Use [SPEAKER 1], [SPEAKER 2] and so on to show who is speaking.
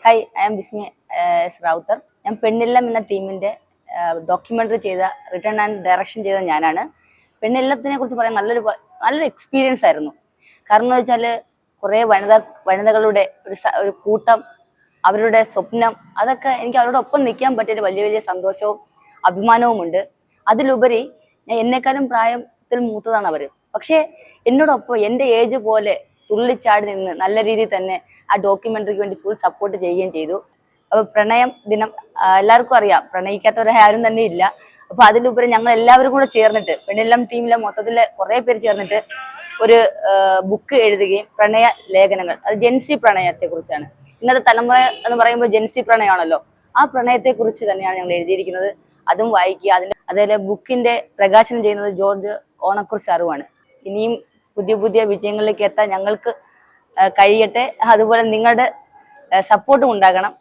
[SPEAKER 1] Hi, I am Bismi S Rawther. ഞാൻ പെണ്ണില്ലം എന്ന ടീമിന്റെ ഡോക്യുമെന്ററി ചെയ്ത റിട്ടേൺ ആൻഡ് ഡയറക്ഷൻ ചെയ്ത ഞാനാണ്. പെണ്ണില്ലത്തിനെ കുറിച്ച് പറയാൻ നല്ലൊരു എക്സ്പീരിയൻസ് ആയിരുന്നു. കാരണം എന്ന് വെച്ചാൽ കുറേ വനിതകളുടെ ഒരു കൂട്ടം, അവരുടെ സ്വപ്നം, അതൊക്കെ എനിക്ക് അവരോടൊപ്പം നിൽക്കാൻ പറ്റിയ വലിയ സന്തോഷവും അഭിമാനവുമുണ്ട്. അതിലുപരി ഞാൻ എന്നെക്കാളും പ്രായത്തിൽ മൂത്തതാണ് അവർ. പക്ഷേ എന്നോടൊപ്പം എൻ്റെ ഏജ് പോലെ തുള്ളിച്ചാടി നിന്ന് നല്ല രീതിയിൽ തന്നെ ആ ഡോക്യുമെന്ററിക്ക് വേണ്ടി ഫുൾ സപ്പോർട്ട് ചെയ്യുകയും ചെയ്തു. അപ്പോൾ പ്രണയം ദിനം എല്ലാവർക്കും അറിയാം, പ്രണയിക്കാത്തവരാരും തന്നെ ഇല്ല. അപ്പോൾ അതിലുപരി ഞങ്ങൾ എല്ലാവരും കൂടെ ചേർന്നിട്ട്, പെണ്ണില്ലം ടീമിലെ മൊത്തത്തിലെ കുറേ പേര് ചേർന്നിട്ട് ഒരു ബുക്ക് എഴുതുകയും, പ്രണയ ലേഖനങ്ങൾ, അത് ജെൻസി പ്രണയത്തെ കുറിച്ചാണ്. ഇന്നത്തെ തലമുറ എന്ന് പറയുമ്പോൾ ജെൻസി പ്രണയമാണല്ലോ. ആ പ്രണയത്തെ കുറിച്ച് തന്നെയാണ് ഞങ്ങൾ എഴുതിയിരിക്കുന്നത്. അതും വായിക്കുക. അതേപോലെ ബുക്കിന്റെ പ്രകാശനം ചെയ്യുന്നത് ജോർജ് ഓണക്കൂർ സാറുമാണ്. ഇനിയും പുതിയ വിജയങ്ങളിലേക്ക് എത്താൻ ഞങ്ങൾക്ക് കഴിയട്ടെ. അതുപോലെ നിങ്ങളുടെ സപ്പോർട്ടും ഉണ്ടാകണം.